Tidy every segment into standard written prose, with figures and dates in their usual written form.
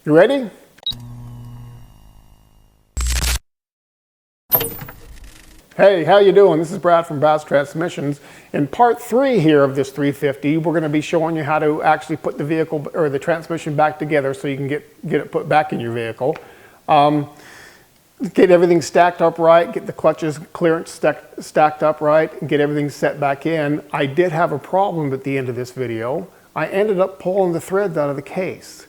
You ready? Hey, how you doing? This is Brad from Brad's Transmissions. In part 3 here of this 350, we're going to be showing you how to actually put the vehicle or the transmission back together so you can get it put back in your vehicle. Get everything stacked up right, get the clutches clearance stacked up right, and get everything set back in. I did have a problem at the end of this video. I ended up pulling the threads out of the case.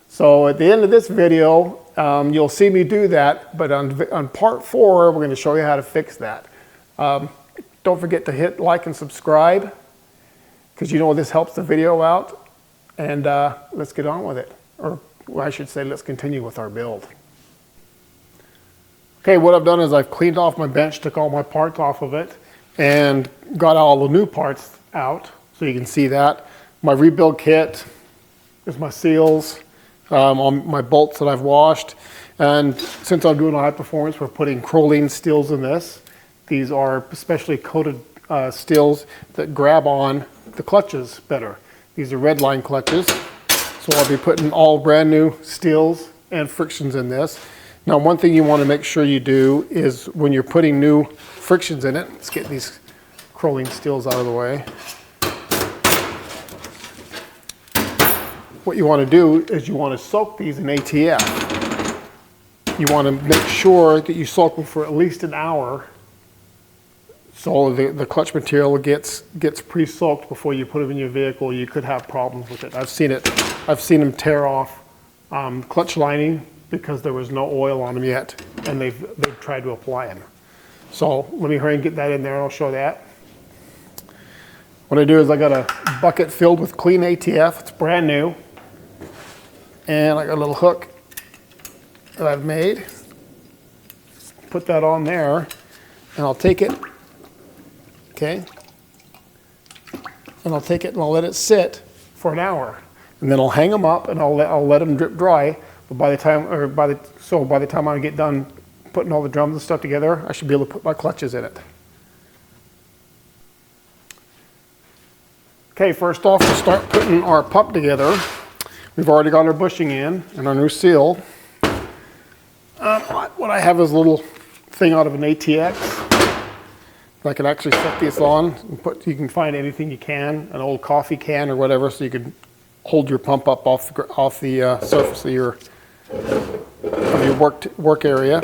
So at the end of this video, you'll see me do that, but on part 4, we're going to show you how to fix that. Don't forget to hit like and subscribe, because you know this helps the video out. And let's get on with it. Or I should say, let's continue with our build. Okay, what I've done is I've cleaned off my bench, took all my parts off of it, and got all the new parts out, so you can see that. My rebuild kit is my seals, on my bolts that I've washed. And since I'm doing a high performance, we're putting Crolene steels in this. These are specially coated steels that grab on the clutches better. These are red line clutches. So I'll be putting all brand new steels and frictions in this. Now, one thing you want to make sure you do is when you're putting new frictions in it, let's get these Crolene steels out of the way. What you want to do is you want to soak these in ATF. You want to make sure that you soak them for at least an hour so the clutch material gets pre-soaked before you put them in your vehicle. You could have problems with it. I've seen them tear off clutch lining because there was no oil on them yet, and they've tried to apply them. So let me hurry and get that in there and I'll show that. What I do is I got a bucket filled with clean ATF. It's brand new. And I got a little hook that I've made. Put that on there, and I'll take it, okay? And I'll take it and I'll let it sit for an hour. And then I'll hang them up and I'll let them drip dry. But by the time I get done putting all the drums and stuff together, I should be able to put my clutches in it. Okay, first off, we'll start putting our pump together. We've already got our bushing in and our new seal. What I have is a little thing out of an ATX. I can actually set this on and you can find anything you can, an old coffee can or whatever, so you can hold your pump up off the surface of your work area.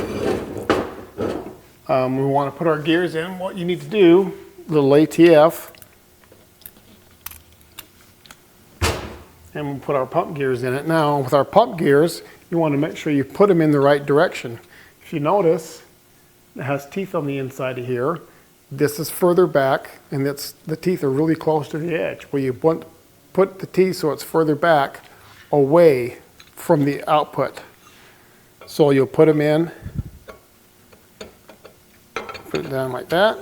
We want to put our gears in. What you need to do, little ATF, and we'll put our pump gears in it. Now, with our pump gears, you want to make sure you put them in the right direction. If you notice, it has teeth on the inside of here. This is further back, and the teeth are really close to the edge. Where you want to put the teeth so it's further back, away from the output. So you'll put them in, put it down like that,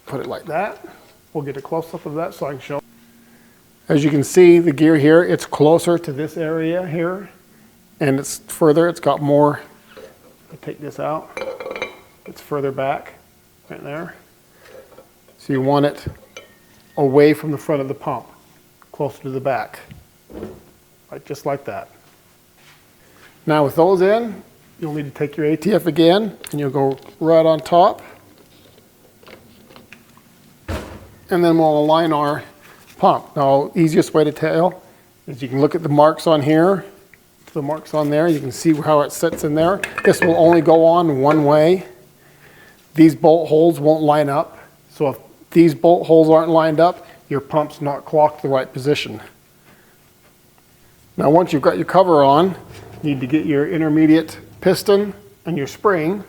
put it like that. We'll get a close-up of that so I can show. As you can see, the gear here, it's closer to this area here, and it's further, it's got more. I'll take this out. It's further back, right there. So you want it away from the front of the pump, closer to the back, just like that. Now with those in, you'll need to take your ATF again, and you'll go right on top. And then we'll align our pump. Now, easiest way to tell is you can look at the marks on here, the marks on there. You can see how it sits in there. This will only go on one way. These bolt holes won't line up. So if these bolt holes aren't lined up, your pump's not clocked the right position. Now, once you've got your cover on, you need to get your intermediate piston and your spring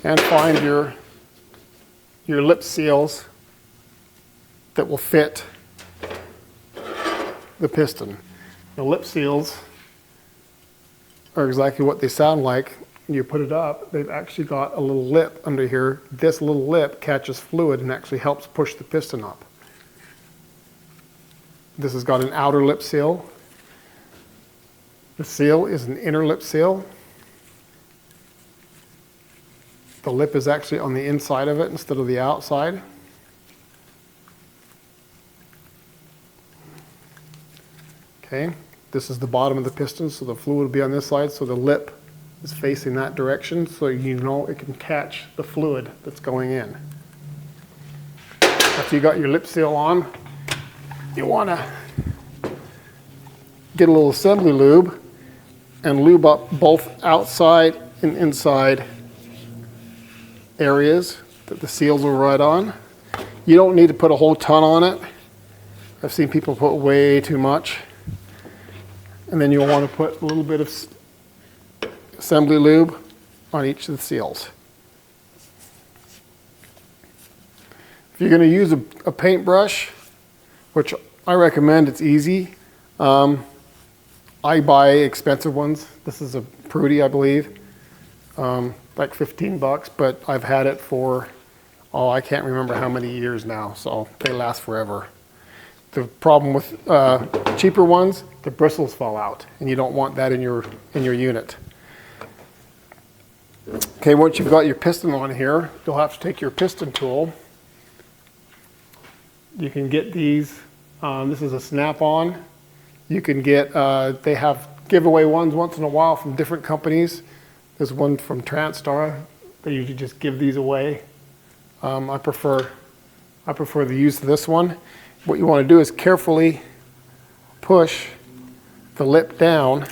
and find your lip seals that will fit the piston. The lip seals are exactly what they sound like. You put it up, they've actually got a little lip under here. This little lip catches fluid and actually helps push the piston up. This has got an outer lip seal. The seal is an inner lip seal. The lip is actually on the inside of it instead of the outside. Okay, this is the bottom of the piston, so the fluid will be on this side, so the lip is facing that direction, so you know it can catch the fluid that's going in. After you got your lip seal on, you want to get a little assembly lube and lube up both outside and inside areas that the seals will ride on. You don't need to put a whole ton on it. I've seen people put way too much. And then you'll want to put a little bit of assembly lube on each of the seals. If you're going to use a paintbrush, which I recommend, it's easy. I buy expensive ones. This is a Prudy, I believe, like 15 bucks, but I've had it for, I can't remember how many years now, so they last forever. The problem with cheaper ones, the bristles fall out, and you don't want that in your unit. Okay, once you've got your piston on here, you'll have to take your piston tool. You can get these, this is a snap-on. You can get, they have giveaway ones once in a while from different companies. There's one from Transtar. They usually just give these away. I prefer the use of this one. What you want to do is carefully push the lip down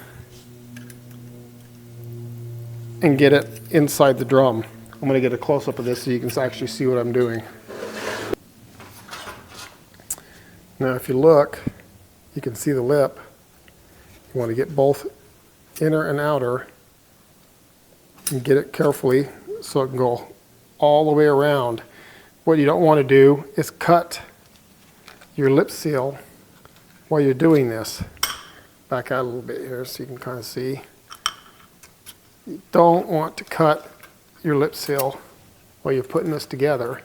and get it inside the drum. I'm going to get a close-up of this so you can actually see what I'm doing. Now if you look, you can see the lip. You want to get both inner and outer and get it carefully so it can go all the way around. What you don't want to do is cut your lip seal while you're doing this. Back out a little bit here so you can kind of see. You don't want to cut your lip seal while you're putting this together,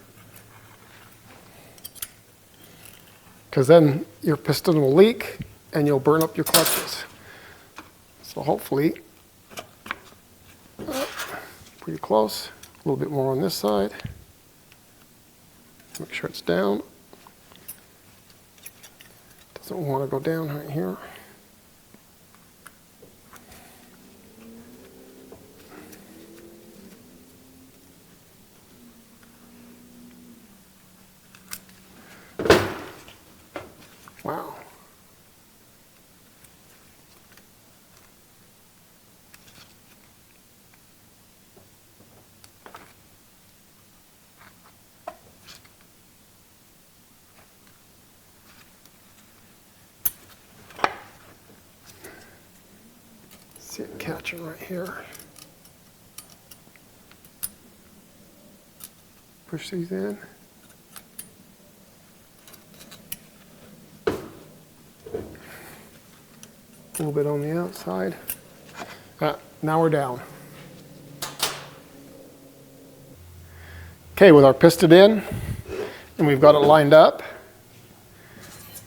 because then your piston will leak and you'll burn up your clutches. So hopefully, pretty close. A little bit more on this side. Make sure it's down. Doesn't want to go down right here. Wow. See it catching right here. Push these in. A little bit on the outside. Now we're down. Okay, with our piston in, and we've got it lined up,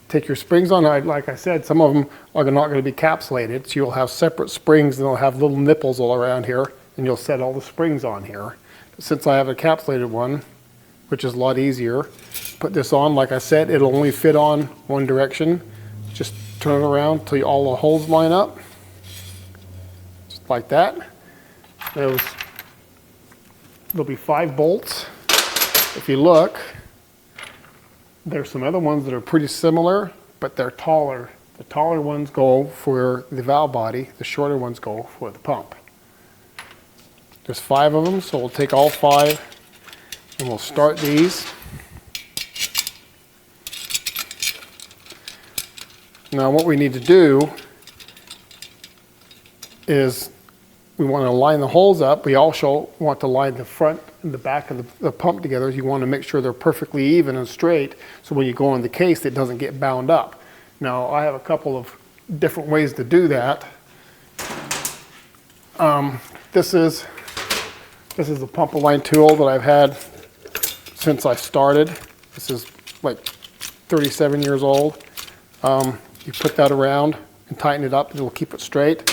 take your springs on. Like I said, some of them are not going to be capsulated, so you'll have separate springs and they'll have little nipples all around here, and you'll set all the springs on here. But since I have a capsulated one, which is a lot easier, put this on. Like I said, it'll only fit on one direction. Just turn it around till all the holes line up, just like that. There'll be 5 bolts. If you look, there's some other ones that are pretty similar, but they're taller. The taller ones go for the valve body, the shorter ones go for the pump. There's 5 of them, so we'll take all 5 and we'll start these. Now what we need to do is we want to line the holes up. We also want to line the front and the back of the pump together. You want to make sure they're perfectly even and straight, so when you go in the case it doesn't get bound up. Now I have a couple of different ways to do that. This is the pump align tool that I've had since I started. This is like 37 years old. You put that around and tighten it up and it'll keep it straight.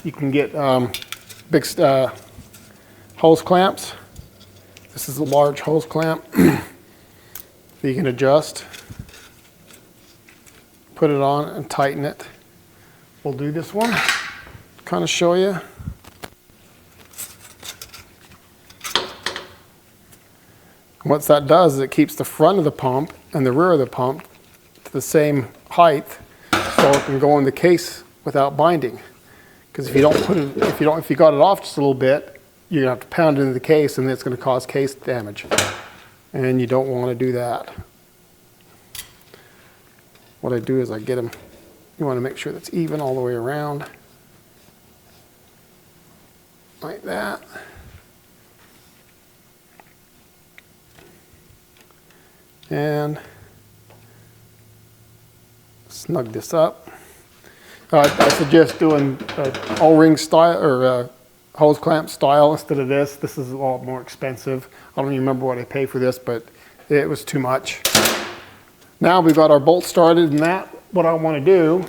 You can get big hose clamps. This is a large hose clamp that you can adjust put it on and tighten it. We'll do this one, kind of show you. What that does is it keeps the front of the pump and the rear of the pump to the same height, so it can go in the case without binding. Because if you don't put it, if you got it off just a little bit, you're gonna have to pound it into the case, and it's gonna cause case damage, and you don't want to do that. What I do is I get them. You want to make sure that's even all the way around, like that. And snug this up. I suggest doing O-ring style or hose clamp style instead of this. This is a lot more expensive. I don't even remember what I paid for this, but it was too much. Now we've got our bolt started, and that, what I want to do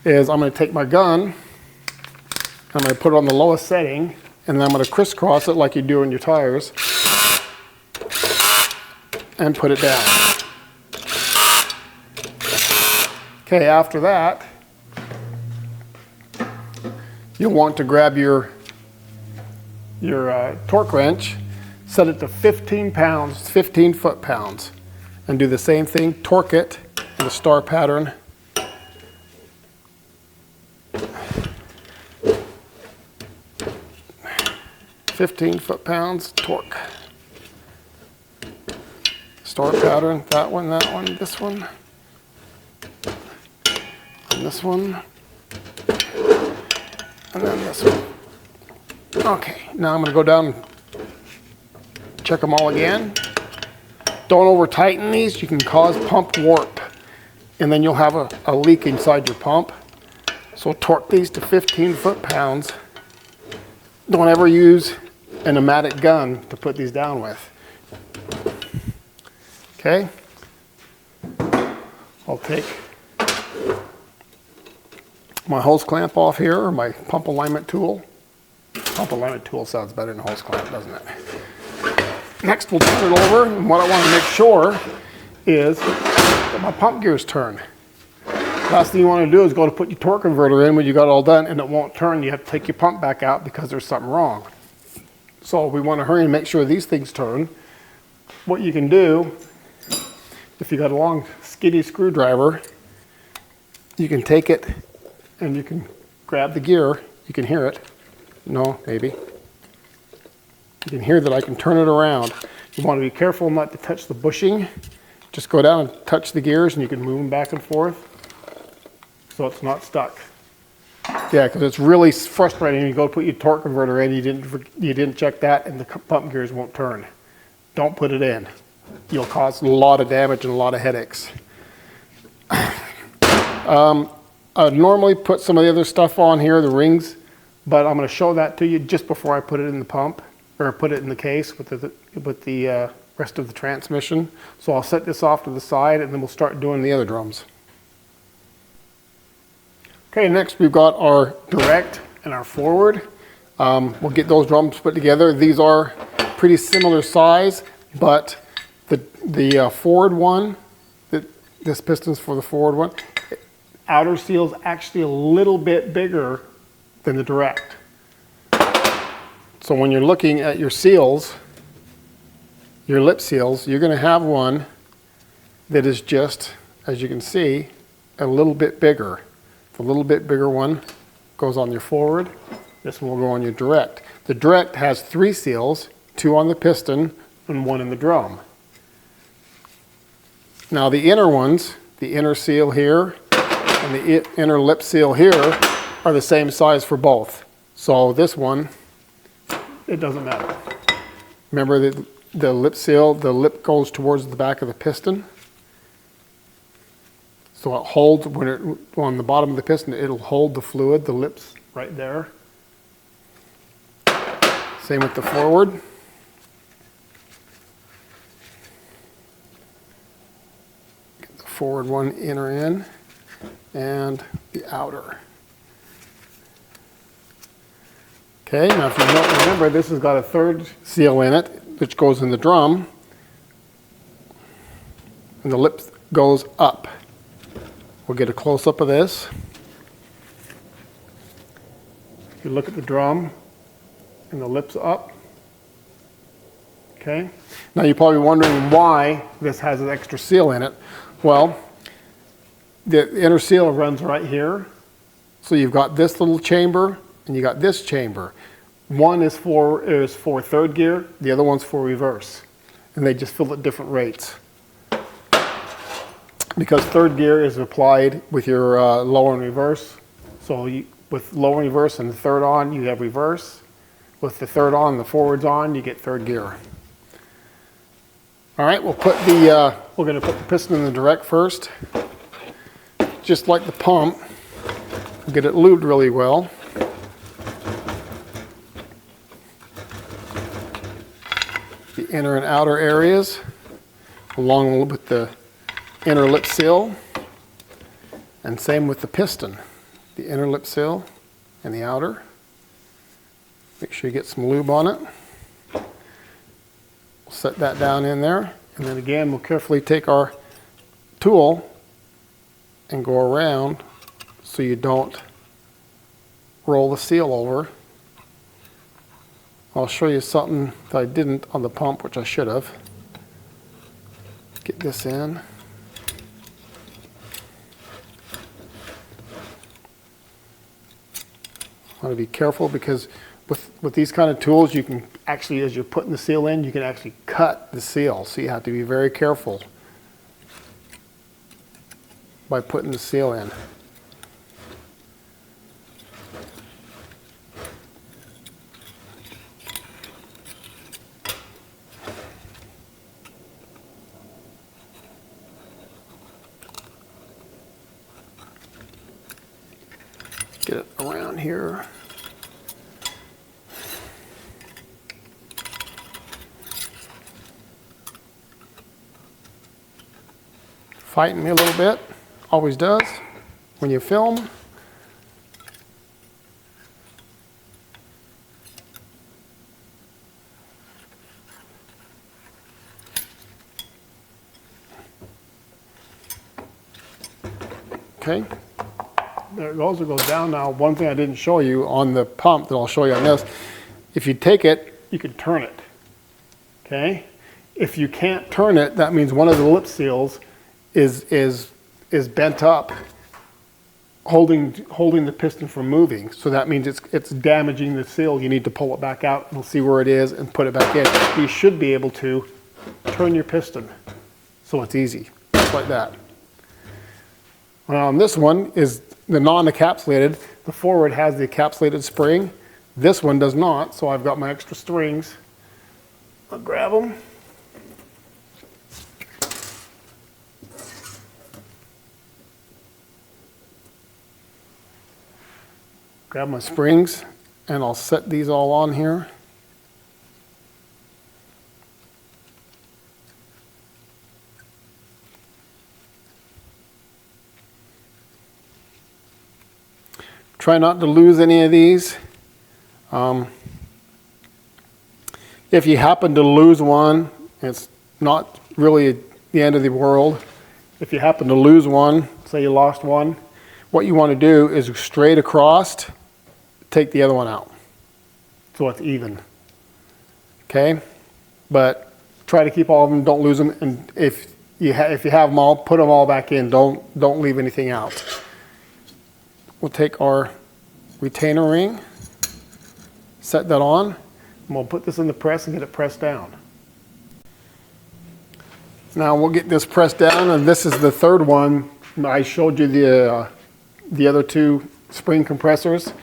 is I'm going to take my gun, I'm going to put it on the lowest setting, and then I'm going to crisscross it like you do in your tires, and put it down. Okay, after that, you'll want to grab your torque wrench, set it to 15 pounds, 15 foot-pounds, and do the same thing, torque it in the star pattern. "15 foot-pounds, torque. Star pattern, that one, this one, and this one, and then this one. Okay, now I'm going to go down and check them all again. Don't over tighten these, you can cause pump warp, and then you'll have a leak inside your pump. So torque these to 15 foot-pounds. Don't ever use a pneumatic gun to put these down with. Okay, I'll take my hose clamp off here, or my pump alignment tool. Pump alignment tool sounds better than hose clamp, doesn't it? Next, we'll turn it over, and what I want to make sure is that my pump gears turn. Last thing you want to do is go to put your torque converter in when you got it all done and it won't turn. You have to take your pump back out because there's something wrong. So we want to hurry and make sure these things turn. What you can do, if you got a long skinny screwdriver, you can take it and you can grab the gear. You can hear it. No, maybe. You can hear that I can turn it around. You want to be careful not to touch the bushing. Just go down and touch the gears and you can move them back and forth so it's not stuck. Yeah, because it's really frustrating. You go put your torque converter in, you didn't check that, and the pump gears won't turn. Don't put it in. You'll cause a lot of damage and a lot of headaches. I normally put some of the other stuff on here, the rings, but I'm going to show that to you just before I put it in the pump, or put it in the case with the rest of the transmission. So I'll set this off to the side, and then we'll start doing the other drums. Okay, next we've got our direct and our forward. We'll get those drums put together. These are pretty similar size, but the forward one, this piston's for the forward one, outer seal's actually a little bit bigger than the direct. So when you're looking at your seals, your lip seals, you're going to have one that is just, as you can see, a little bit bigger. The little bit bigger one goes on your forward. This one will go on your direct. The direct has 3 seals, 2 on the piston and 1 in the drum. Now the inner ones, the inner seal here and the inner lip seal here, are the same size for both. So this one, it doesn't matter. Remember the lip seal, the lip goes towards the back of the piston. So it holds, on the bottom of the piston, it'll hold the fluid, the lips right there. Same with the forward. Get the forward one inner in, and the outer. Okay, now if you don't remember, this has got a 3rd seal in it, which goes in the drum, and the lip goes up. We'll get a close-up of this. You look at the drum and the lips up. Okay. Now you're probably wondering why this has an extra seal in it. Well, the inner seal runs right here. So you've got this little chamber and you got this chamber. One is for third gear, the other one's for reverse. And they just fill at different rates. Because third gear is applied with your lower and reverse. So with lower and reverse and the third on, you have reverse. With the third on and the forwards on, you get third gear. All right, we're going to put the piston in the direct first. Just like the pump, get it lubed really well. The inner and outer areas, along with the inner lip seal, and same with the piston. The inner lip seal and the outer. Make sure you get some lube on it. We'll set that down in there, and then again we'll carefully take our tool and go around so you don't roll the seal over. I'll show you something that I didn't on the pump, which I should have. Get this in. Want to be careful because with these kind of tools, you can actually, as you're putting the seal in, you can actually cut the seal. So you have to be very careful by putting the seal in. Get it around here. Fighting me a little bit, always does when you film. Okay. There it goes, it goes down now. One thing I didn't show you on the pump that I'll show you on this, if you take it, you can turn it, okay? If you can't turn it, that means one of the lip seals is bent up, holding the piston from moving. So that means it's damaging the seal. You need to pull it back out and see where it is and put it back in. You should be able to turn your piston, so it's easy, just like that. This one is the non-encapsulated. The forward has the encapsulated spring. This one does not, so I've got my extra strings. I'll grab them. Grab my springs, and I'll set these all on here. Try not to lose any of these. If you happen to lose one, it's not really the end of the world. If you happen to lose one, say you lost one, what you want to do is straight across, take the other one out, so it's even. Okay, but try to keep all of them. Don't lose them, and if you have them all, put them all back in. Don't leave anything out. We'll take our retainer ring, set that on, and we'll put this in the press and get it pressed down. Now we'll get this pressed down, and this is the third one. I showed you the other two spring compressors.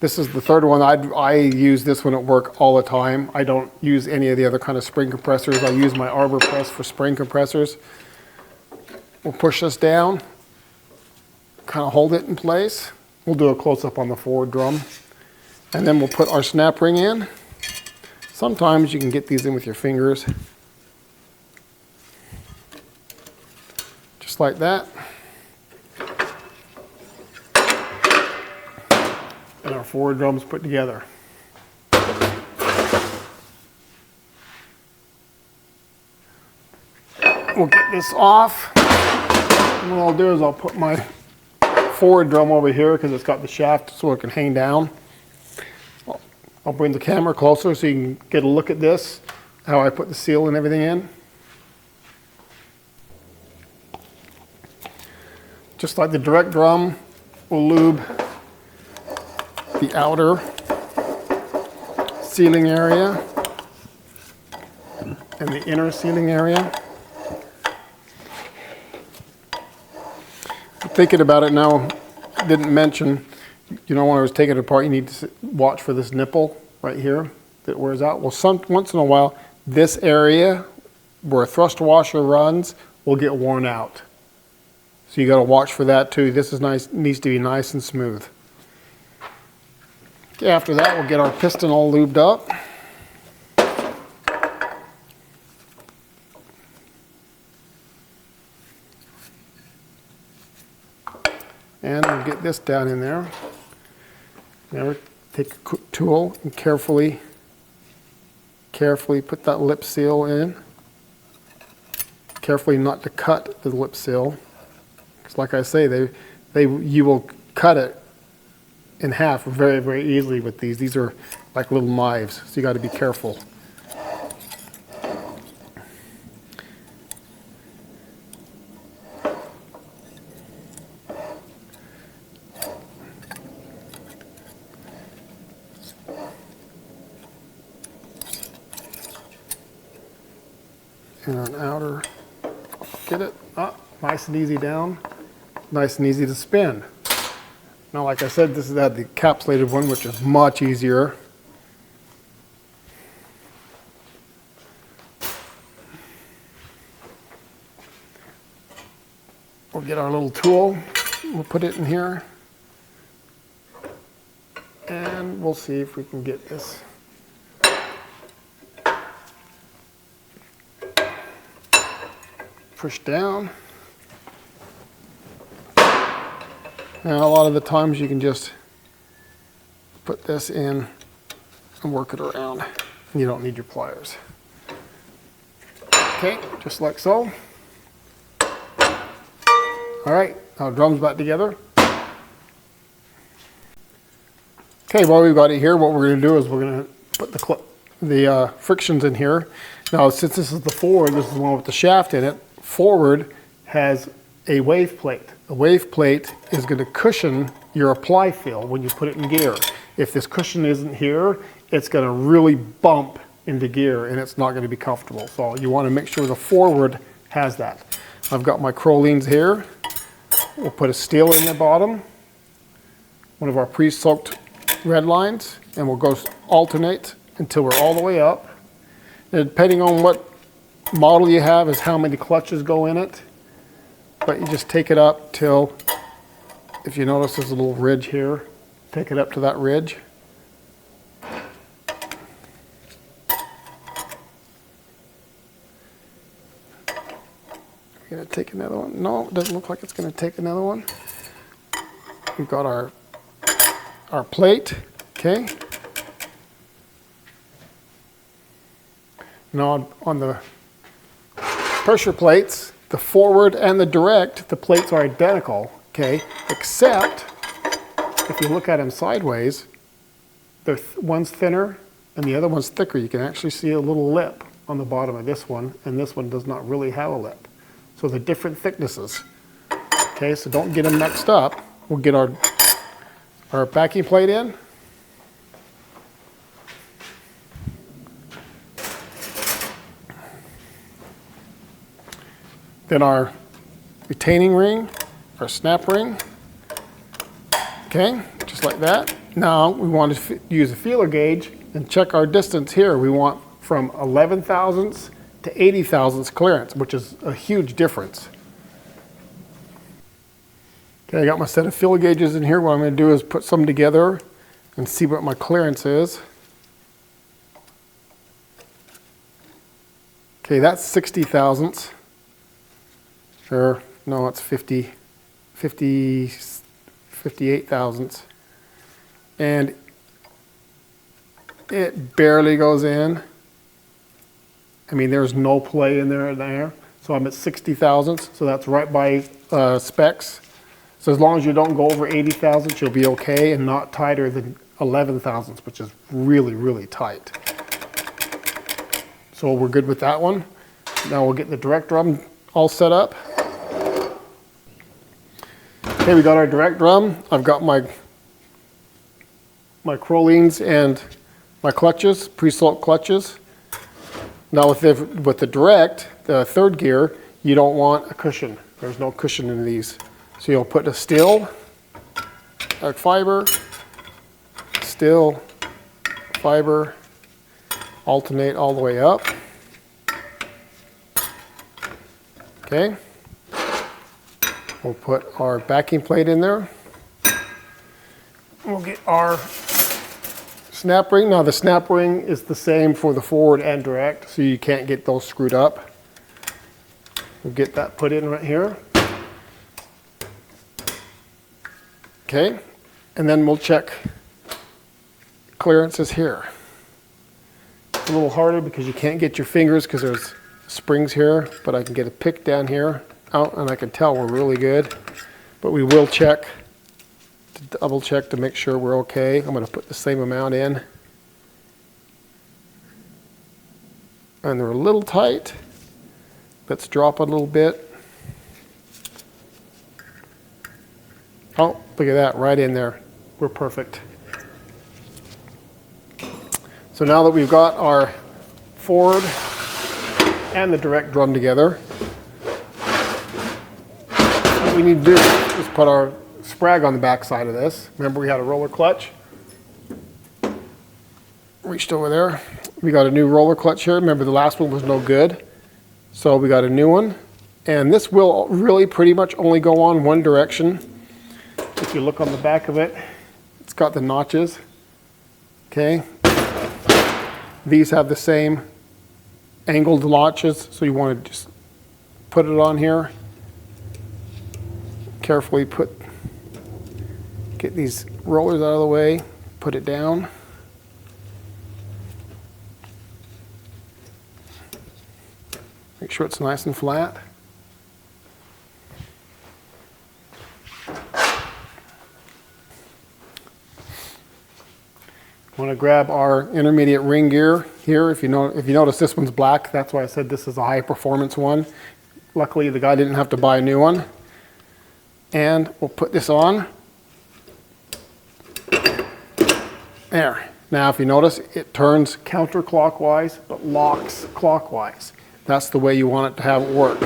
This is the third one. I use this one at work all the time. I don't use any of the other kind of spring compressors. I use my arbor press for spring compressors. We'll push this down, kind of hold it in place. We'll do a close-up on the forward drum. And then we'll put our snap ring in. Sometimes you can get these in with your fingers. Just like that. And our forward drum's put together. We'll get this off. And what I'll do is I'll put my forward drum over here because it's got the shaft so it can hang down. I'll bring the camera closer so you can get a look at this, how I put the seal and everything in. Just like the direct drum, we'll lube the outer sealing area and the inner sealing area. Thinking about it now, didn't mention, you know, when I was taking it apart, you need to watch for this nipple right here that wears out. Well, once in a while, this area where a thrust washer runs will get worn out. So you got to watch for that too. This is nice, needs to be nice and smooth. Okay, after that, we'll get our piston all lubed up. And we'll get this down in there. Now take a tool and carefully put that lip seal in. Carefully not to cut the lip seal. Because like I say, you will cut it in half very, very easily with these. These are like little knives, so you got to be careful. And an outer, get it up, nice and easy down, nice and easy to spin. Now, like I said, this is the encapsulated one, which is much easier. We'll get our little tool, we'll put it in here, and we'll see if we can get this. Push down. Now, a lot of the times you can just put this in and work it around. You don't need your pliers. Okay, just like so. All right, now drums back together. Okay, while we've got it here, what we're going to do is we're going to put the frictions in here. Now, since this is the forward, this is the one with the shaft in it. Forward has a wave plate. The wave plate is going to cushion your apply fill when you put it in gear. If this cushion isn't here, it's going to really bump into gear and it's not going to be comfortable. So you want to make sure the forward has that. I've got my Crolines here. We'll put a steel in the bottom, one of our pre-soaked red lines, and we'll go alternate until we're all the way up. And depending on what model you have is how many clutches go in it, but you just take it up till, if you notice there's a little ridge here, take it up to that ridge. We're going to take another one. No, it doesn't look like it's going to take another one. We've got our plate, okay. Now on the pressure plates, the forward and the direct, the plates are identical, okay, except if you look at them sideways, one's thinner and the other one's thicker. You can actually see a little lip on the bottom of this one, and this one does not really have a lip. So they're different thicknesses. Okay, so don't get them mixed up. We'll get our backing plate in. Then our retaining ring, our snap ring, okay, just like that. Now we want to use a feeler gauge and check our distance here. We want from 11 thousandths to 80 thousandths clearance, which is a huge difference. Okay, I got my set of feeler gauges in here. What I'm going to do is put some together and see what my clearance is. Okay, that's 60 thousandths. Or, no, it's 58 thousandths. And it barely goes in. I mean, there's no play in there. So I'm at 60 thousandths, so that's right by specs. So as long as you don't go over 80 thousandths, you'll be okay, and not tighter than 11 thousandths, which is really, really tight. So we're good with that one. Now we'll get the direct drum all set up. Okay, we got our direct drum. I've got my Crolines and my clutches, pre-salt clutches. Now with the direct, the third gear, you don't want a cushion. There's no cushion in these. So you'll put a steel, dark fiber, steel, fiber, alternate all the way up. Okay. We'll put our backing plate in there. We'll get our snap ring. Now the snap ring is the same for the forward and direct, so you can't get those screwed up. We'll get that put in right here. Okay, and then we'll check clearances here. It's a little harder because you can't get your fingers because there's springs here, but I can get a pick down here out and I can tell we're really good. But we will check, to double check to make sure we're okay. I'm going to put the same amount in. And they're a little tight. Let's drop a little bit. Oh, look at that, right in there. We're perfect. So now that we've got our forward and the direct drum together, what we need to do is put our sprag on the back side of this. Remember we had a roller clutch? Reached over there. We got a new roller clutch here. Remember the last one was no good. So we got a new one. And this will really pretty much only go on one direction. If you look on the back of it, it's got the notches. Okay. These have the same angled notches, so you want to just put it on here. Carefully get these rollers out of the way, put it down. Make sure it's nice and flat. Want to grab our intermediate ring gear here. If you notice this one's black, that's why I said this is a high performance one. Luckily the guy didn't have to buy a new one. And we'll put this on. There. Now if you notice, it turns counterclockwise but locks clockwise. That's the way you want it to have it work.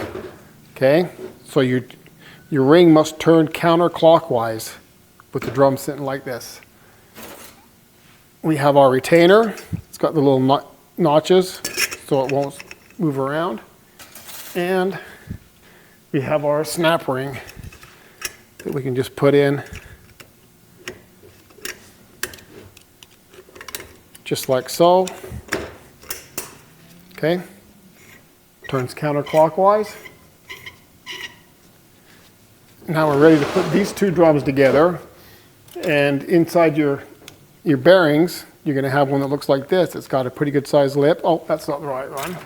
Okay? So your ring must turn counterclockwise with the drum sitting like this. We have our retainer. It's got the little notches so it won't move around. And we have our snap ring that we can just put in just like so. Okay. Turns counterclockwise. Now we're ready to put these two drums together, and inside your bearings, you're going to have one that looks like this. It's got a pretty good sized lip. Oh, that's not the right one.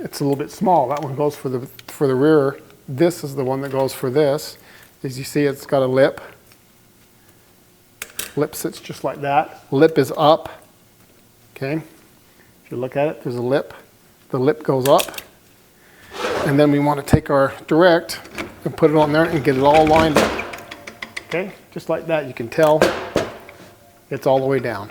It's a little bit small. That one goes for the rear. This is the one that goes for this. As you see, it's got a lip. Lip sits just like that. Lip is up. Okay. If you look at it, there's a lip. The lip goes up. And then we want to take our direct and put it on there and get it all lined up. Okay, just like that, you can tell it's all the way down.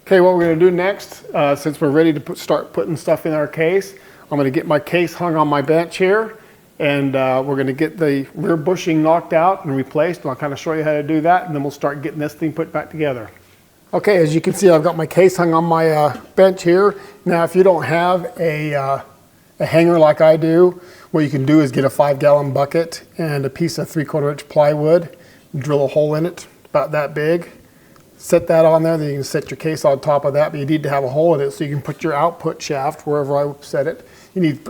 Okay, what we're going to do next, since we're ready to start putting stuff in our case, I'm going to get my case hung on my bench here, and we're going to get the rear bushing knocked out and replaced, and I'll kind of show you how to do that, and then we'll start getting this thing put back together. Okay, as you can see, I've got my case hung on my bench here. Now, if you don't have a hanger like I do, what you can do is get a 5-gallon bucket and a piece of 3/4 inch plywood, drill a hole in it about that big, set that on there, then you can set your case on top of that, but you need to have a hole in it so you can put your output shaft wherever I set it.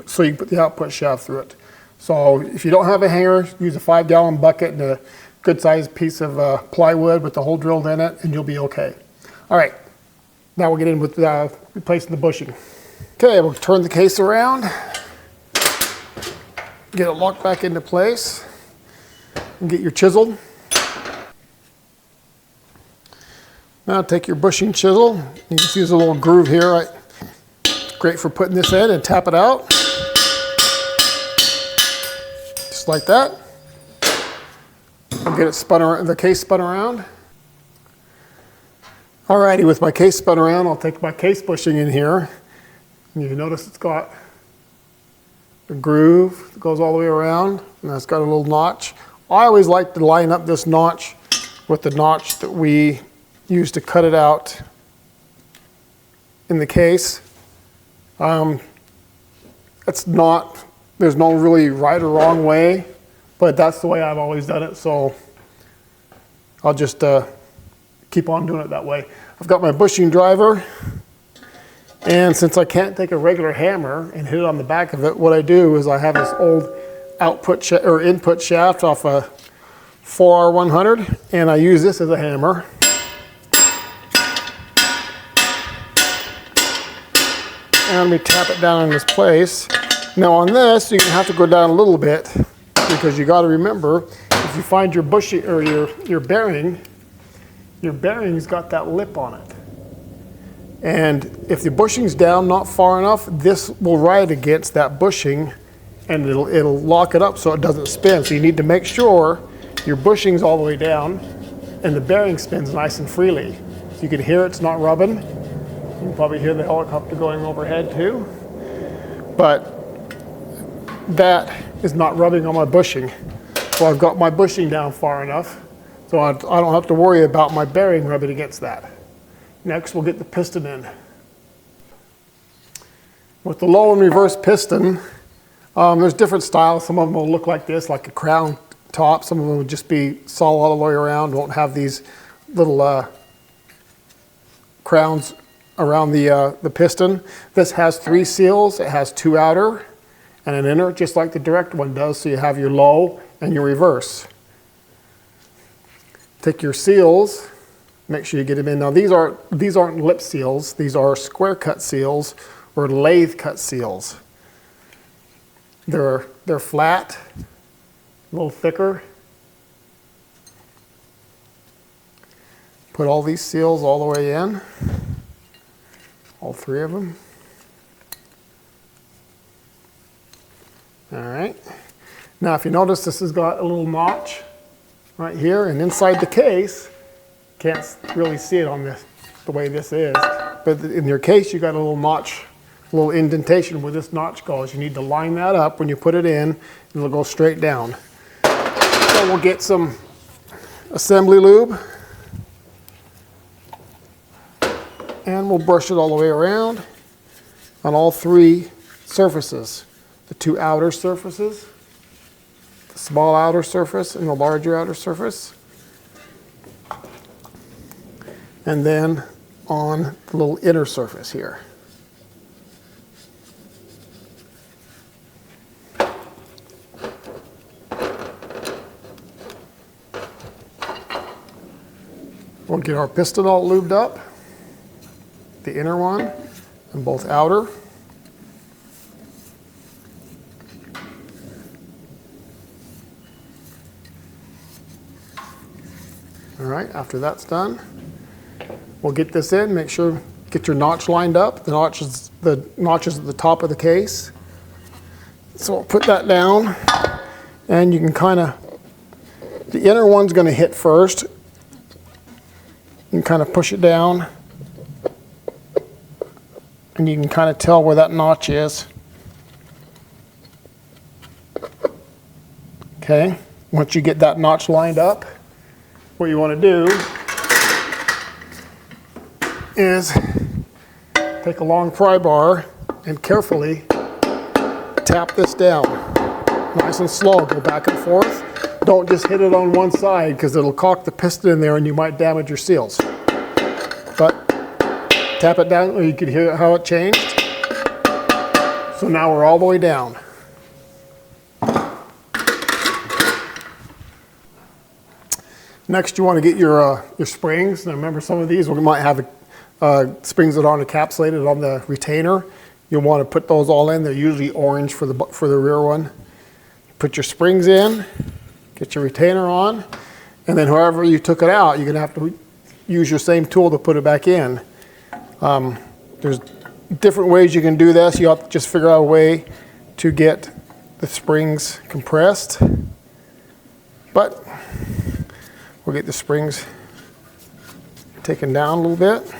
So you can put the output shaft through it. So if you don't have a hanger, use a 5-gallon bucket and a good sized piece of plywood with the hole drilled in it, and you'll be okay. All right, Now we'll get in with replacing the bushing. Okay, we'll turn the case around, get it locked back into place, and get your chisel. Now take your bushing chisel. You can see there's a little groove here, right? Great for putting this in and tap it out. Just like that. I'll get it spun around, the case spun around. Alrighty, with my case spun around, I'll take my case bushing in here. And you can notice it's got a groove that goes all the way around, and that's got a little notch. I always like to line up this notch with the notch that we use to cut it out in the case. It's not, there's no really right or wrong way, but that's the way I've always done it, so I'll just keep on doing it that way. I've got my bushing driver, and since I can't take a regular hammer and hit it on the back of it, what I do is I have this old input shaft off a 4R100, and I use this as a hammer. And we tap it down in this place. Now on this, you're gonna have to go down a little bit, because you got to remember, if you find your bushing or your bearing's got that lip on it. And if the bushing's down not far enough, this will ride against that bushing, and it'll lock it up so it doesn't spin. So you need to make sure your bushing's all the way down and the bearing spins nice and freely. So you can hear it's not rubbing. You can probably hear the helicopter going overhead too. But that is not rubbing on my bushing. So I've got my bushing down far enough, so I don't have to worry about my bearing rubbing against that. Next, we'll get the piston in. With the low and reverse piston, there's different styles. Some of them will look like this, like a crown top. Some of them will just be solid all the way around, won't have these little crowns around the piston. This has 3 seals. It has 2 outer and an inner, just like the direct one does. So you have your low and your reverse. Take your seals, make sure you get them in. Now these aren't lip seals. These are square cut seals or lathe cut seals. They're flat, a little thicker. Put all these seals all the way in, all 3 of them. All right. Now if you notice, this has got a little notch right here, and inside the case, can't really see it on this, the way this is, but in your case you got a little notch, a little indentation where this notch goes. You need to line that up when you put it in, and it'll go straight down. So we'll get some assembly lube, and we'll brush it all the way around on all 3 surfaces. The 2 outer surfaces, the small outer surface and the larger outer surface. And then on the little inner surface here. We'll get our piston all lubed up, the inner one and both outer. All right, after that's done, we'll get this in, make sure, get your notch lined up. The notches at the top of the case. So I'll put that down, and you can kind of, the inner one's going to hit first. You can kind of push it down, and you can kind of tell where that notch is. Okay, once you get that notch lined up, what you want to do is take a long pry bar and carefully tap this down. Nice and slow, go back and forth. Don't just hit it on one side, because it'll caulk the piston in there and you might damage your seals. But tap it down, or you can hear how it changed. So now we're all the way down. Next, you want to get your springs. Now remember, some of these we might have springs that aren't encapsulated on the retainer. You'll want to put those all in. They're usually orange for the rear one. Put your springs in, get your retainer on, and then however you took it out, you're going to have to use your same tool to put it back in. There's different ways you can do this. You have to just figure out a way to get the springs compressed. But we'll get the springs taken down a little bit.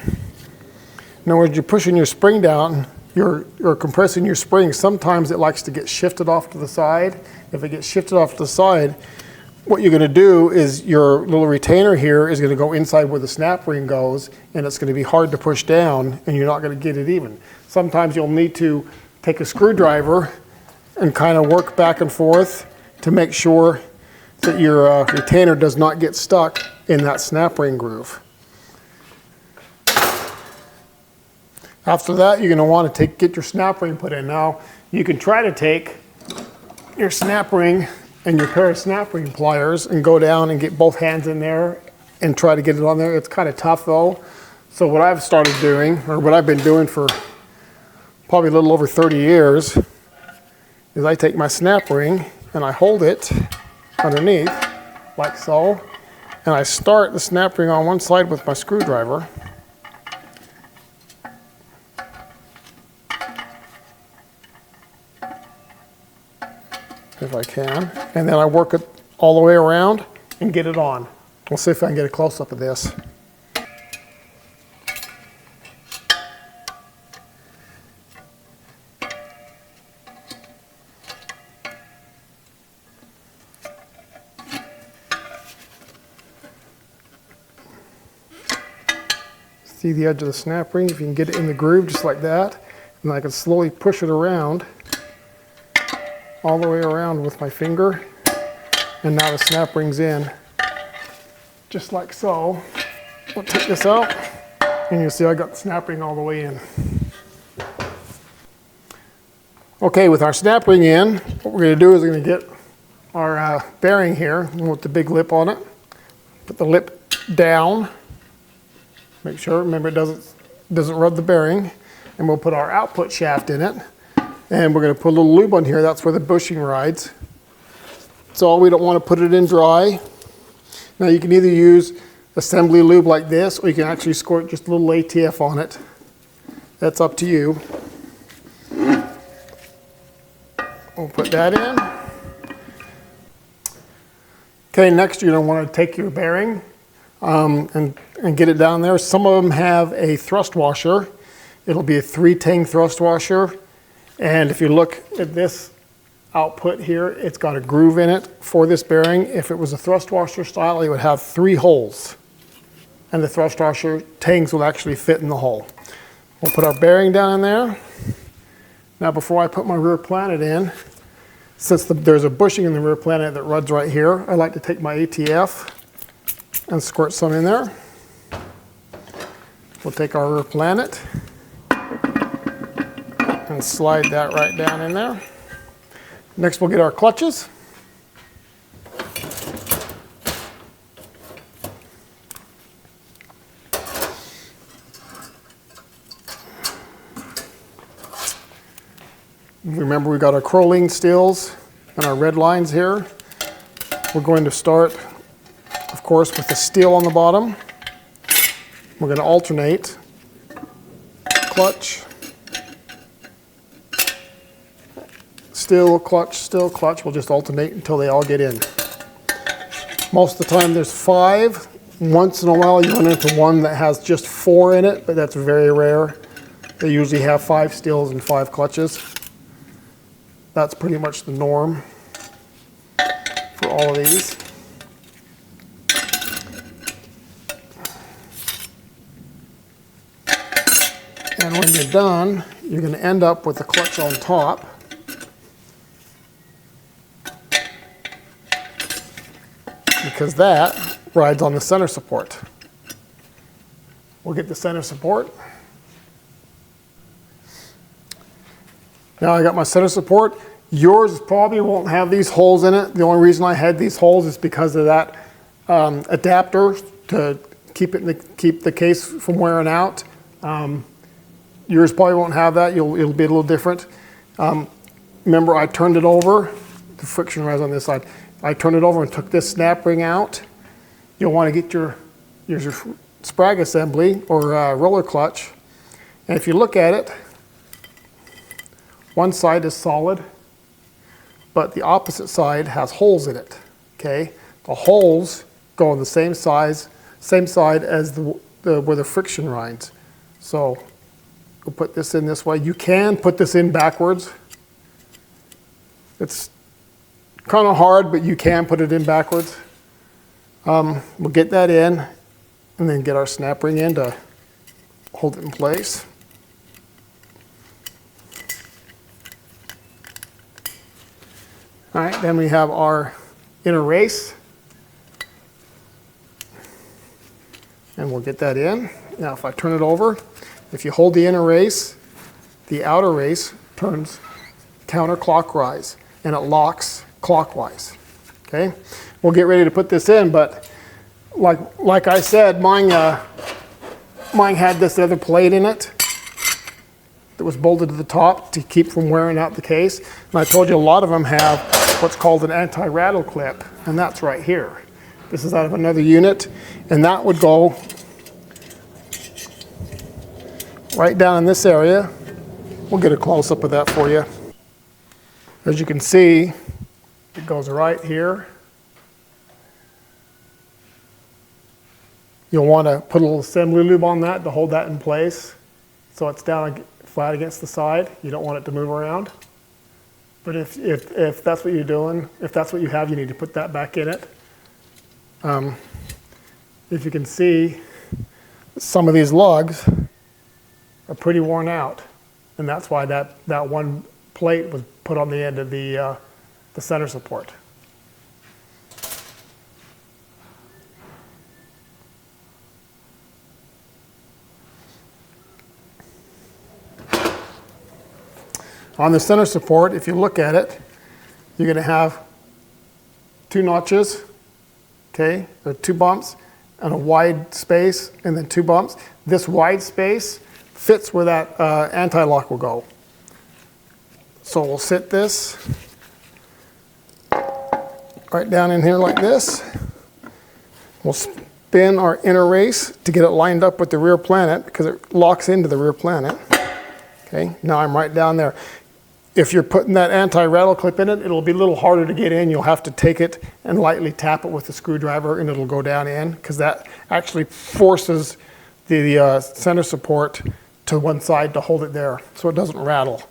In other words, you're pushing your spring down, you're compressing your spring. Sometimes it likes to get shifted off to the side. If it gets shifted off to the side, what you're going to do is your little retainer here is going to go inside where the snap ring goes, and it's going to be hard to push down, and you're not going to get it even. Sometimes you'll need to take a screwdriver and kind of work back and forth to make sure that your retainer does not get stuck in that snap ring groove. After that, you're going to want to get your snap ring put in. Now, you can try to take your snap ring and your pair of snap ring pliers and go down and get both hands in there and try to get it on there. It's kind of tough though. So what I've started doing, or what I've been doing for probably a little over 30 years, is I take my snap ring and I hold it underneath like so, and I start the snap ring on one side with my screwdriver. If I can, and then I work it all the way around and get it on. We'll see if I can get a close-up of this. See the edge of the snap ring, if you can get it in the groove just like that, and I can slowly push it around all the way around with my finger, and now the snap ring's in just like so. We'll take this out and you'll see I got the snap ring all the way in. Okay, with our snap ring in, what we're going to do is we're going to get our bearing here with the big lip on it. Put the lip down, make sure, remember it doesn't rub the bearing, and we'll put our output shaft in it. And we're going to put a little lube on here. That's where the bushing rides. So we don't want to put it in dry. Now you can either use assembly lube like this, or you can actually squirt just a little ATF on it. That's up to you. We'll put that in. Okay, next you're going to want to take your bearing and get it down there. Some of them have a thrust washer. It'll be a 3-tang thrust washer. And if you look at this output here, it's got a groove in it for this bearing. If it was a thrust washer style, it would have 3 holes. And the thrust washer tangs will actually fit in the hole. We'll put our bearing down in there. Now before I put my rear planet in, since there's a bushing in the rear planet that runs right here, I like to take my ATF and squirt some in there. We'll take our rear planet and slide that right down in there. Next we'll get our clutches. Remember we got our Crolene steels and our red lines here. We're going to start, of course, with the steel on the bottom. We're going to alternate clutch, still clutch. We'll just alternate until they all get in. Most of the time there's 5. Once in a while you run into one that has just 4 in it, but that's very rare. They usually have 5 steels and 5 clutches. That's pretty much the norm for all of these. And when you're done, you're going to end up with the clutch on top. Because that rides on the center support. We'll get the center support. Now I got my center support. Yours probably won't have these holes in it. The only reason I had these holes is because of that adapter to keep the case from wearing out. Yours probably won't have that. It'll be a little different. Remember, I turned it over. The friction rise on this side. I turned it over and took this snap ring out. You'll want to get your sprag assembly or roller clutch. And if you look at it, one side is solid, but the opposite side has holes in it. Okay, the holes go on the same side as where the friction rides. So we'll put this in this way. You can put this in backwards. It's kind of hard, but you can put it in backwards. We'll get that in and then get our snap ring in to hold it in place. All right, then we have our inner race. And we'll get that in. Now if I turn it over, if you hold the inner race, the outer race turns counterclockwise and it locks clockwise. Okay, we'll get ready to put this in, but like I said, mine had this other plate in it that was bolted to the top to keep from wearing out the case. And I told you a lot of them have what's called an anti-rattle clip, and that's right here. This is out of another unit, and that would go right down in this area. We'll get a close-up of that for you. As you can see, it goes right here. You'll want to put a little assembly lube on that to hold that in place so it's down flat against the side. You don't want it to move around. But if that's what you're doing, if that's what you have, you need to put that back in it. If you can see, some of these lugs are pretty worn out, and that's why that one plate was put on the end of the center support. On the center support, if you look at it, you're going to have 2 notches, okay, or 2 bumps, and a wide space, and then 2 bumps. This wide space fits where that anti-lock will go. So we'll sit this right down in here like this. We'll spin our inner race to get it lined up with the rear planet because it locks into the rear planet. Okay, now I'm right down there. If you're putting that anti-rattle clip in it, it'll be a little harder to get in. You'll have to take it and lightly tap it with a screwdriver and it'll go down in because that actually forces the center support to one side to hold it there so it doesn't rattle.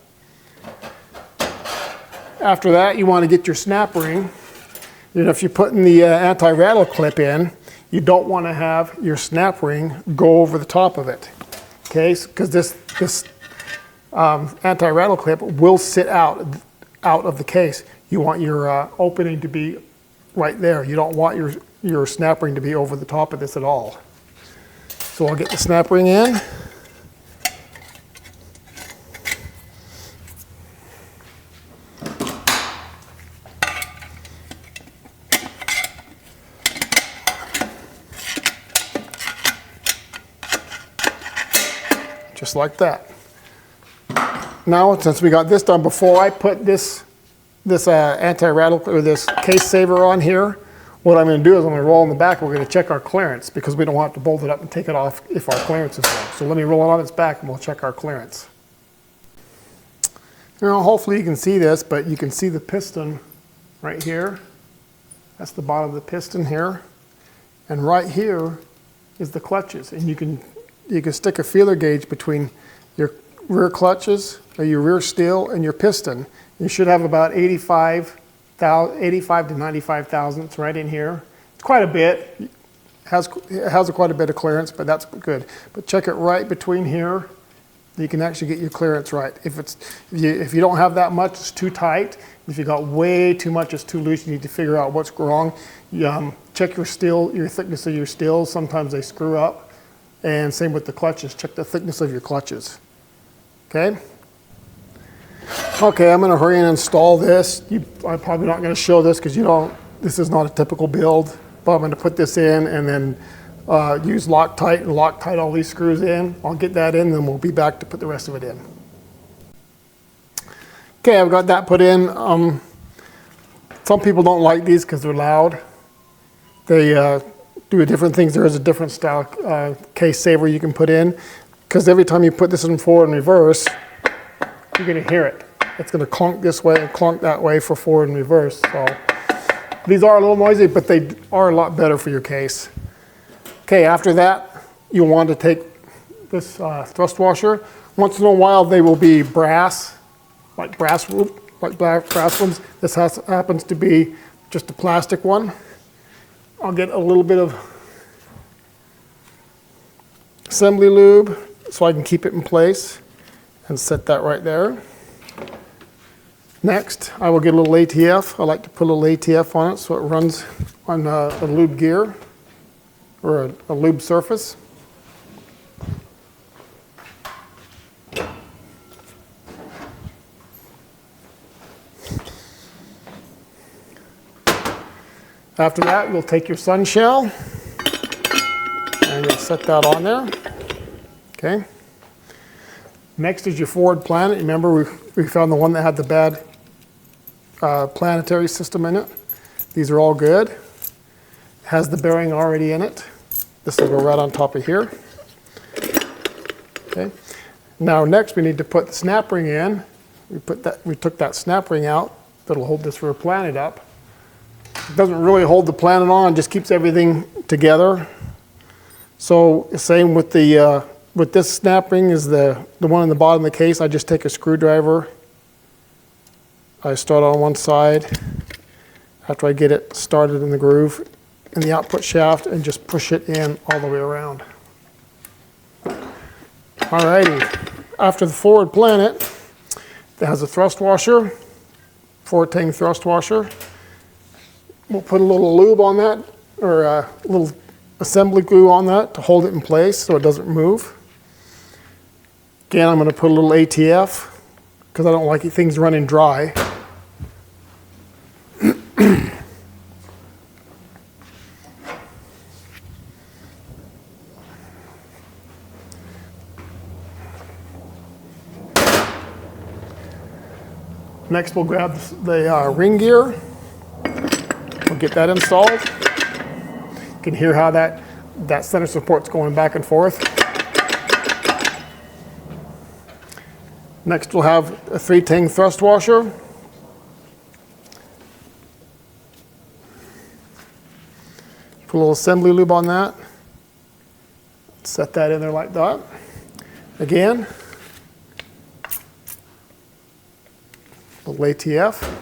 After that, you want to get your snap ring. You know, if you're putting the anti-rattle clip in, you don't want to have your snap ring go over the top of it, okay? Because this anti-rattle clip will sit out of the case. You want your opening to be right there. You don't want your snap ring to be over the top of this at all. So I'll get the snap ring in. Just like that. Now, since we got this done, before I put this anti-rattle or this case saver on here, what I'm going to do is I'm going to roll in the back. We're going to check our clearance because we don't want to bolt it up and take it off if our clearance is low. So let me roll it on its back and we'll check our clearance. Now, hopefully you can see this, but you can see the piston right here. That's the bottom of the piston here, and right here is the clutches. And you can stick a feeler gauge between your rear clutches or your rear steel and your piston. You should have about 85 to 95 thousandths right in here. It's quite a bit. It has quite a bit of clearance, but that's good. But check it right between here. You can actually get your clearance right. If you don't have that much, it's too tight. If you got way too much, it's too loose. You need to figure out what's wrong. Check your steel, your thickness of your steels. Sometimes they screw up. And same with the clutches. Check the thickness of your clutches. Okay? Okay, I'm going to hurry and install this. I'm probably not going to show this because this is not a typical build. But I'm going to put this in and then use Loctite and Loctite all these screws in. I'll get that in, then we'll be back to put the rest of it in. Okay, I've got that put in. Some people don't like these because they're loud. They do different things. There is a different style case saver you can put in, because every time you put this in forward and reverse, you're going to hear it. It's going to clunk this way and clunk that way for forward and reverse. So these are a little noisy, but they are a lot better for your case. Okay, after that, you'll want to take this thrust washer. Once in a while, they will be brass, like brass ones. This happens to be just a plastic one. I'll get a little bit of assembly lube so I can keep it in place and set that right there. Next, I will get a little ATF. I like to put a little ATF on it so it runs on a lube gear or a lube surface. After that, you'll take your sun shell and you'll set that on there. Okay. Next is your forward planet. Remember, we found the one that had the bad planetary system in it. These are all good. It has the bearing already in it. This will go right on top of here. Okay. Now next we need to put the snap ring in. We took that snap ring out that'll hold this rear planet up. It doesn't really hold the planet on, it just keeps everything together. So same with the with this snap ring is the one in the bottom of the case. I just take a screwdriver. I start on one side after I get it started in the groove in the output shaft and just push it in all the way around. Alrighty, after the forward planet, it has a thrust washer, 4-tang thrust washer. We'll put a little lube on that, or a little assembly glue on that to hold it in place so it doesn't move. Again, I'm going to put a little ATF because I don't like things running dry. Next, we'll grab the ring gear. We'll get that installed. You can hear how that center support's going back and forth. Next, we'll have a 3-tang thrust washer. Put a little assembly lube on that. Set that in there like that. Again, a little ATF.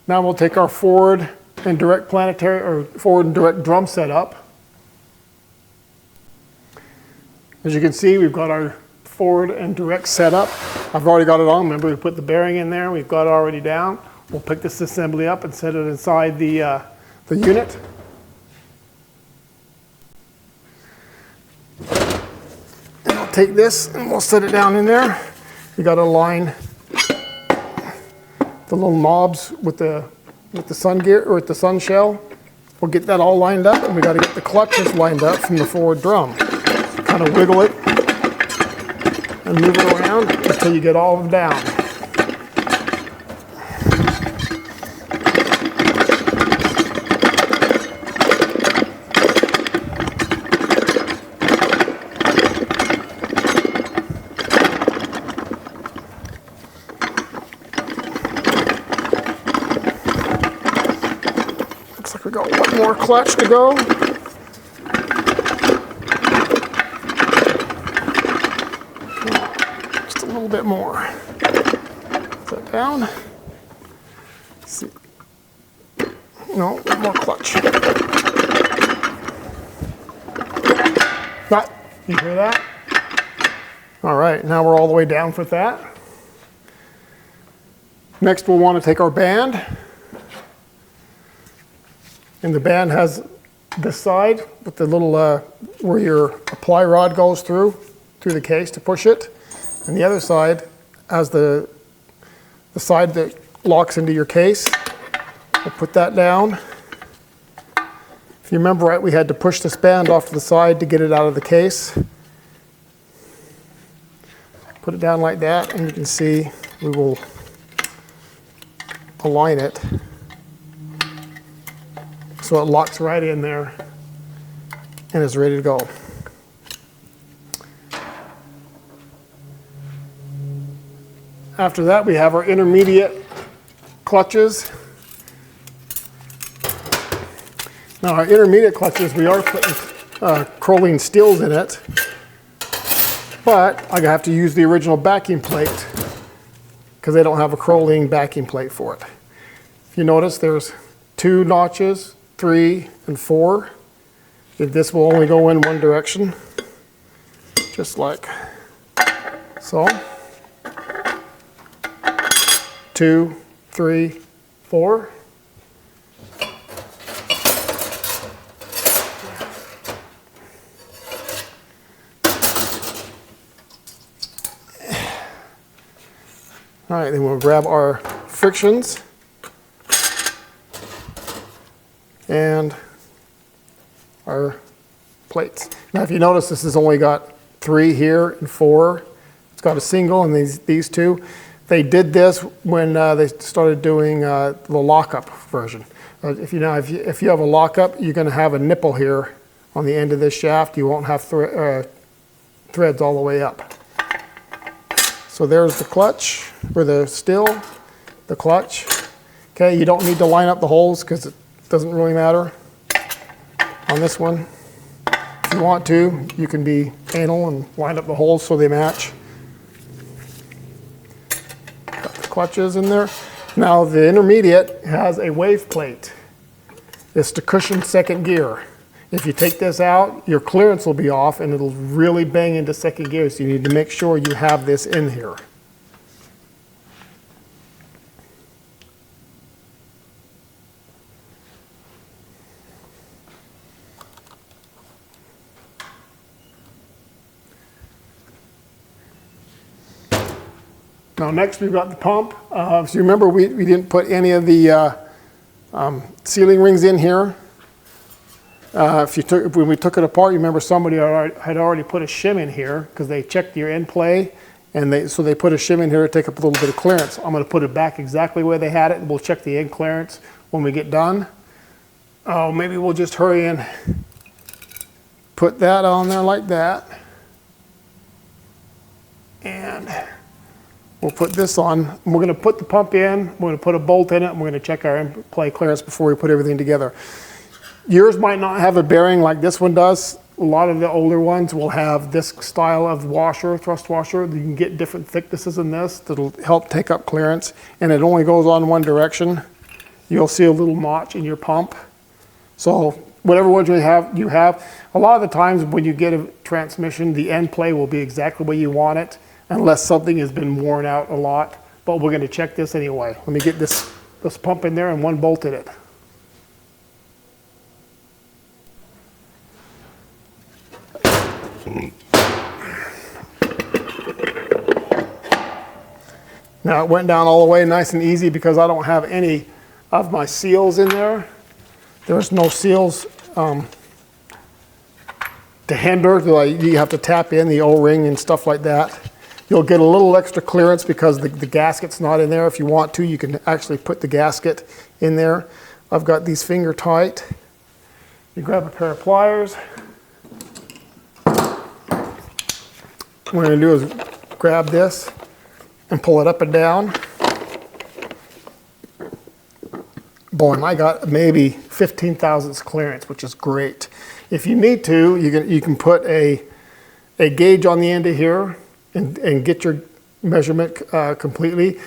Now we'll take our forward and direct planetary, or forward and direct drum setup. As you can see, we've got our forward and direct setup. I've already got it on. Remember, we put the bearing in there. We've got it already down. We'll pick this assembly up and set it inside the unit. And I'll take this and we'll set it down in there. You got to line the little knobs with the sun gear, or with the sun shell. We'll get that all lined up, and we got to get the clutches lined up from the forward drum. So kind of wiggle it and move it around until you get all of them down. We got one more clutch to go. Just a little bit more. Put that down. Let's see. No, one more clutch. That, you hear that? All right, now we're all the way down for that. Next, we'll want to take our band. And the band has this side with the little, where your apply rod goes through the case to push it. And the other side has the side that locks into your case. We'll put that down. If you remember right, we had to push this band off to the side to get it out of the case. Put it down like that, and you can see we will align it so it locks right in there and is ready to go. After that, we have our intermediate clutches. Now our intermediate clutches, we are putting Crolene steels in it, but I have to use the original backing plate because they don't have a Crolene backing plate for it. If you notice, there's 2 notches, 3 and 4. This will only go in one direction, just like so. 2, 3, 4. All right, then we'll grab our frictions and our plates. Now if you notice, this has only got 3 here and 4. It's got a single and these 2. They did this when they started doing the lockup version. If you have a lockup, you're going to have a nipple here on the end of this shaft. You won't have threads all the way up. So there's the clutch, or the still, the clutch. Okay, you don't need to line up the holes because it doesn't really matter on this one. If you want to, you can be anal and line up the holes so they match. Got the clutches in there. Now the intermediate has a wave plate. It's to cushion second gear. If you take this out, your clearance will be off and it'll really bang into second gear, so you need to make sure you have this in here. Now next we've got the pump. So you remember we didn't put any of the sealing rings in here. When we took it apart, you remember somebody had already put a shim in here because they checked your end play, and so they put a shim in here to take up a little bit of clearance. I'm going to put it back exactly where they had it, and we'll check the end clearance when we get done. Oh, maybe we'll just hurry and put that on there like that, and we'll put this on. We're going to put the pump in, we're going to put a bolt in it, and we're going to check our end play clearance before we put everything together. Yours might not have a bearing like this one does. A lot of the older ones will have this style of washer, thrust washer. You can get different thicknesses in this that'll help take up clearance, and it only goes on one direction. You'll see a little notch in your pump. So whatever ones you have. A lot of the times when you get a transmission, the end play will be exactly where you want it, unless something has been worn out a lot. But we're going to check this anyway. Let me get this pump in there and one bolt in it. Now it went down all the way nice and easy because I don't have any of my seals in there. There's no seals to hinder. You have to tap in the O-ring and stuff like that. You'll get a little extra clearance because the gasket's not in there. If you want to, you can actually put the gasket in there. I've got these finger tight. You grab a pair of pliers. What we're going to do is grab this and pull it up and down. Boy, I got maybe 15 thousandths clearance, which is great. If you need to, you can put a gauge on the end of here and get your measurement completely.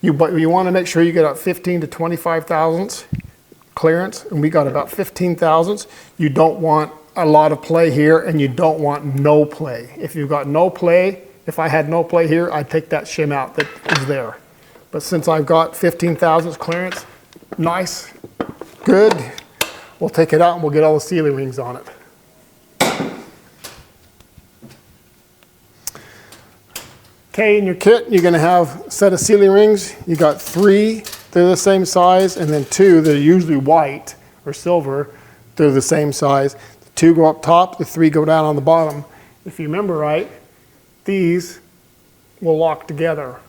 But you want to make sure you get about 15 to 25 thousandths clearance, and we got about 15 thousandths. You don't want a lot of play here, and you don't want no play. If you've got no play, if I had no play here, I'd take that shim out that is there. But since I've got 15 thousandths clearance, nice, good, we'll take it out and we'll get all the sealing rings on it. Okay, in your kit, you're going to have a set of sealing rings. You got 3, they're the same size, and then 2 that are usually white or silver They're the same size. The 2 go up top, the 3 go down on the bottom. If you remember right, these will lock together.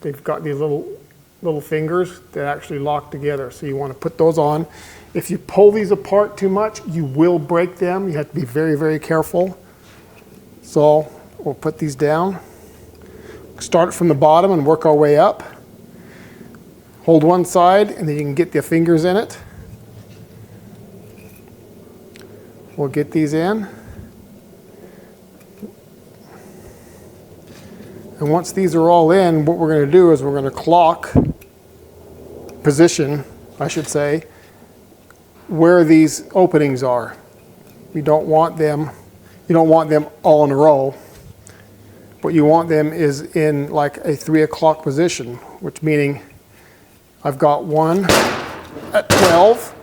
They've got these little fingers that actually lock together. So you want to put those on. If you pull these apart too much, you will break them. You have to be very, very careful. So we'll put these down. Start from the bottom and work our way up. Hold one side and then you can get the fingers in it. We'll get these in. And once these are all in, what we're going to do is we're going to clock position, I should say, where these openings are. You don't want them all in a row. What you want them is in like a 3 o'clock position, which meaning I've got one at 12.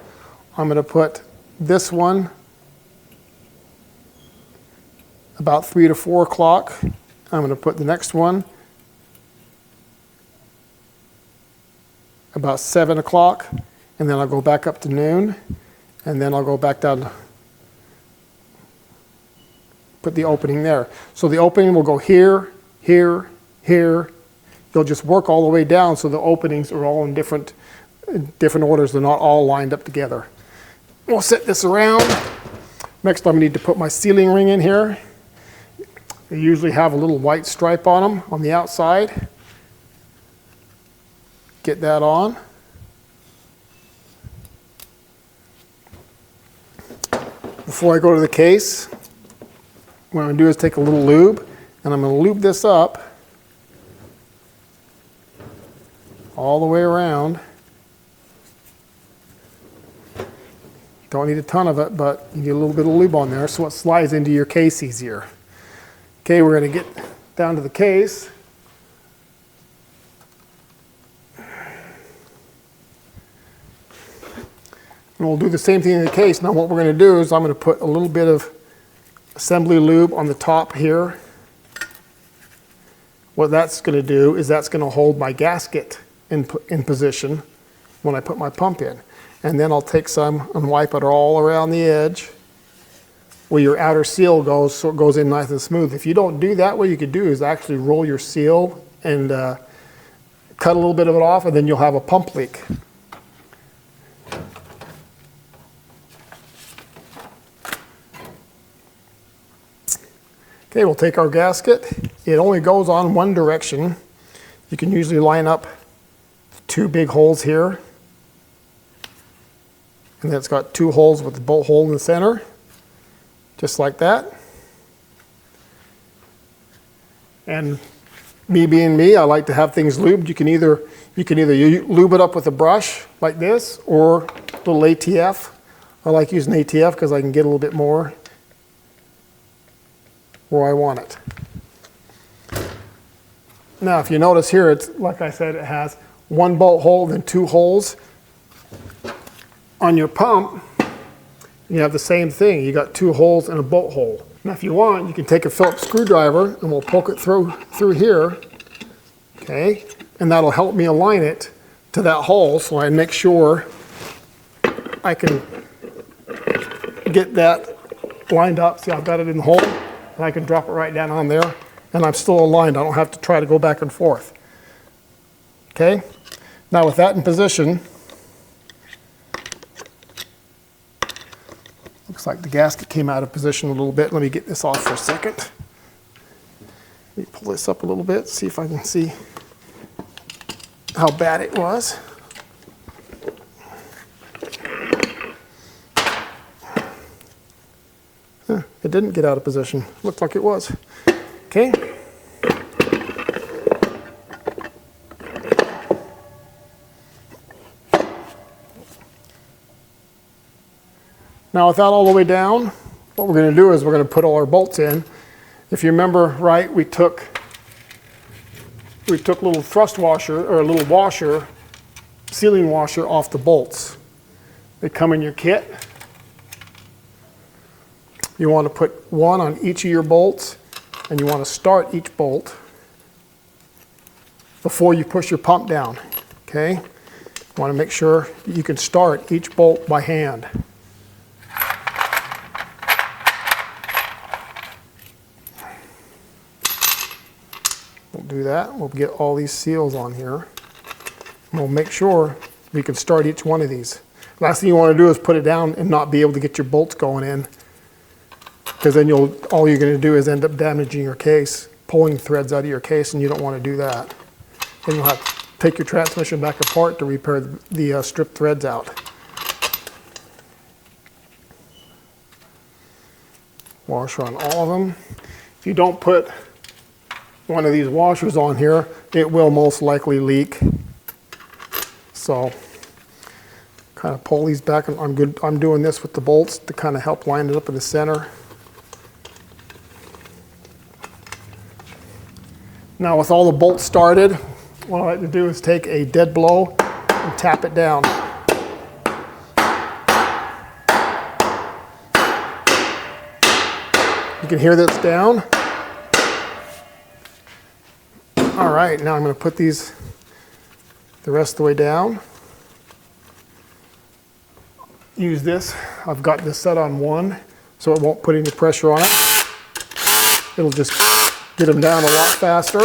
I'm going to put this one about 3 to 4 o'clock. I'm going to put the next one about 7 o'clock, and then I'll go back up to noon, and then I'll go back down to put the opening there. So the opening will go here, here, here. They'll just work all the way down so the openings are all in different orders. They're not all lined up together. We'll set this around. Next I need to put my sealing ring in here. They usually have a little white stripe on them on the outside. Get that on. Before I go to the case, what I'm going to do is take a little lube, and I'm going to lube this up all the way around. Don't need a ton of it, but you need a little bit of lube on there so it slides into your case easier. Okay, we're going to get down to the case. And we'll do the same thing in the case. Now what we're going to do is I'm going to put a little bit of assembly lube on the top here. What that's going to do is that's going to hold my gasket in position when I put my pump in. And then I'll take some and wipe it all around the edge where your outer seal goes, so it goes in nice and smooth. If you don't do that, what you could do is actually roll your seal and cut a little bit of it off, and then you'll have a pump leak. Okay, we'll take our gasket. It only goes on one direction. You can usually line up 2 big holes here. And then it's got 2 holes with the bolt hole in the center. Just like that. And me being me, I like to have things lubed. You can either lube it up with a brush like this, or a little ATF. I like using ATF because I can get a little bit more where I want it. Now if you notice here, it's like I said, it has 1 bolt hole, then 2 holes. On your pump, you have the same thing. You got 2 holes and a bolt hole. Now if you want, you can take a Phillips screwdriver and we'll poke it through here, okay? And that'll help me align it to that hole so I make sure I can get that lined up. See, I've got it in the hole, and I can drop it right down on there, and I'm still aligned. I don't have to try to go back and forth. Okay? Now with that in position, looks like the gasket came out of position a little bit. Let me get this off for a second. Let me pull this up a little bit, see if I can see how bad it was. It didn't get out of position. Looked like it was. Okay. Now with that all the way down, what we're going to do is we're going to put all our bolts in. If you remember right, we took a little thrust washer, or a little washer, sealing washer off the bolts. They come in your kit. You want to put 1 on each of your bolts, and you want to start each bolt before you push your pump down. Okay? You want to make sure you can start each bolt by hand. do that. We'll get all these seals on here. And we'll make sure we can start each one of these. Last thing you want to do is put it down and not be able to get your bolts going in, because then all you're going to do is end up damaging your case, pulling threads out of your case, and you don't want to do that. Then you'll have to take your transmission back apart to repair the stripped threads out. Washer on all of them. If you don't put one of these washers on here, it will most likely leak. So kind of pull these back, and I'm doing this with the bolts to kind of help line it up in the center. Now with all the bolts started, what I like to do is take a dead blow and tap it down. You can hear that it's down. All right, now I'm going to put these the rest of the way down. Use this. I've got this set on 1, so it won't put any pressure on it. It'll just get them down a lot faster.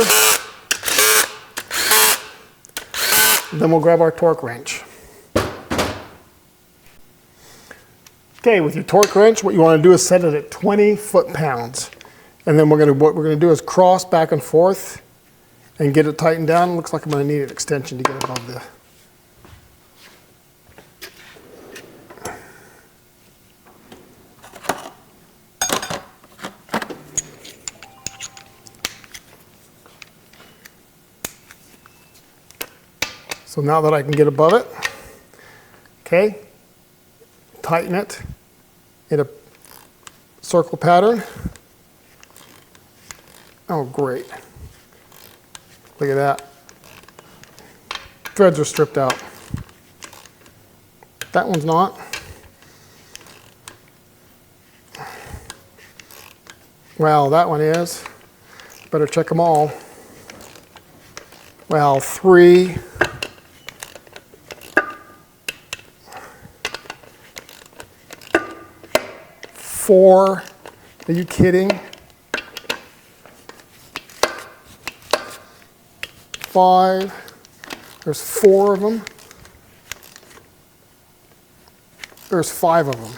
Then we'll grab our torque wrench. Okay, with your torque wrench, what you want to do is set it at 20 foot-pounds. And then what we're going to do is cross back and forth and get it tightened down. It looks like I'm going to need an extension to get it above the... So now that I can get above it, okay, tighten it in a circle pattern. Oh, great. Look at that. Threads are stripped out. That one's not. Well, that one is. Better check them all. Well, 3. 4. Are you kidding? 5. There's 4 of them. There's 5 of them.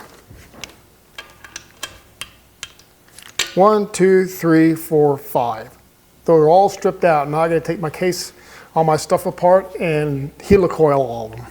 1, 2, 3, 4, 5. They're all stripped out. Now I'm going to take my case, all my stuff apart, and helicoil all of them.